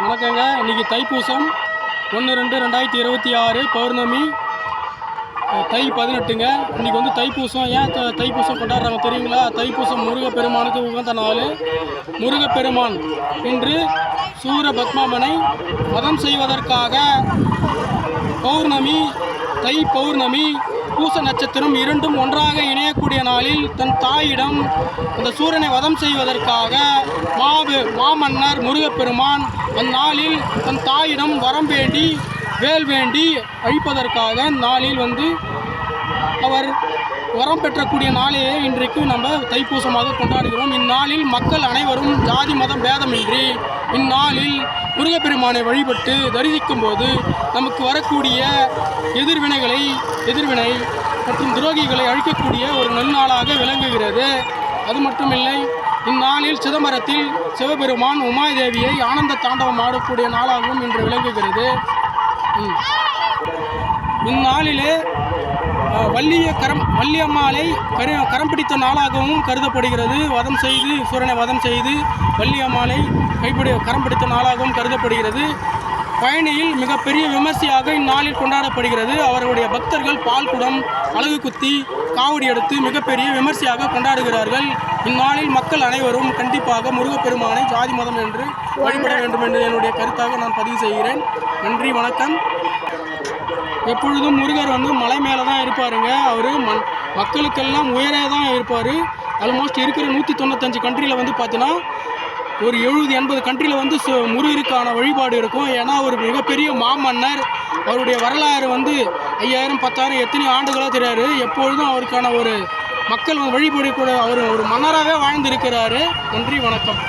வணக்கங்க. இன்றைக்கி தைப்பூசம் 1/2/2026 பௌர்ணமி தை 18ங்க. இன்றைக்கி வந்து தைப்பூசம். ஏன் தைப்பூசம் கொண்டாடுறாங்க தெரியுங்களா? தைப்பூசம் முருகப்பெருமானுக்கு உகந்த நாள். முருகப்பெருமான் இன்று சூரபத்மனை வதம் செய்வதற்காக பௌர்ணமி, தை பௌர்ணமி, பூச நட்சத்திரம் இரண்டும் ஒன்றாக இணையக்கூடிய நாளில் தன் தாயிடம் அந்த சூரனை வதம் செய்வதற்காக மாமன்னர் முருகப்பெருமான் அந்நாளில் தன் தாயிடம் வரம் வேண்டி வேல் வேண்டி அழிப்பதற்காக நாளில் வந்து அவர் வரம் பெற்றக்கூடிய நாளையே இன்றைக்கு நம்ம தைப்பூசமாக கொண்டாடுகிறோம். இந்நாளில் மக்கள் அனைவரும் ஜாதி மதம் பேதமின்றி இந்நாளில் முருகப்பெருமானை வழிபட்டு தரிசிக்கும் போது நமக்கு வரக்கூடிய எதிர்வினை மற்றும் துரோகிகளை அழிக்கக்கூடிய ஒரு நன்னாளாக விளங்குகிறது. அது மட்டுமில்லை, இந்நாளில் சிதம்பரத்தில் சிவபெருமான் உமாதேவியை ஆனந்த தாண்டவம் ஆடக்கூடிய நாளாகவும் இன்று விளங்குகிறது. இந்நாளிலே வள்ளியம்மாளை கரம் பிடித்த நாளாகவும் கருதப்படுகிறது. சூரனை வதம் செய்து வள்ளியம்மாளை கரம் பிடித்த நாளாகவும் கருதப்படுகிறது. பழனியில் மிகப்பெரிய விமர்சையாக இந்நாளில் கொண்டாடப்படுகிறது. அவர்களுடைய பக்தர்கள் பால்குடம், அலகு குத்தி, காவடி எடுத்து மிகப்பெரிய விமர்சையாக கொண்டாடுகிறார்கள். இந்நாளில் மக்கள் அனைவரும் கண்டிப்பாக முருகப்பெருமானை ஜாதி மதம் என்று வழிபட வேண்டும் என்று என்னுடைய கருத்தாக நான் பதிவு செய்கிறேன். நன்றி, வணக்கம். எப்பொழுதும் முருகர் வந்து மலை மேலே தான் இருப்பாருங்க. அவர் மக்களுக்கெல்லாம் உயரே தான் இருப்பார். ஆல்மோஸ்ட் இருக்கிற 195 கண்ட்ரியில் வந்து பார்த்தீங்கன்னா ஒரு 70-80 கண்ட்ரியில் வந்து முருகருக்கான வழிபாடு இருக்கும். ஏன்னா அவர் மிகப்பெரிய மாமன்னர். அவருடைய வரலாறு வந்து 5000 10,000 எத்தனை ஆண்டுகளாக தெரியாது. எப்பொழுதும் அவருக்கான ஒரு மக்கள் வழிபடக்கூட அவர் ஒரு மன்னராகவே வாழ்ந்திருக்கிறாரு. நன்றி, வணக்கம்.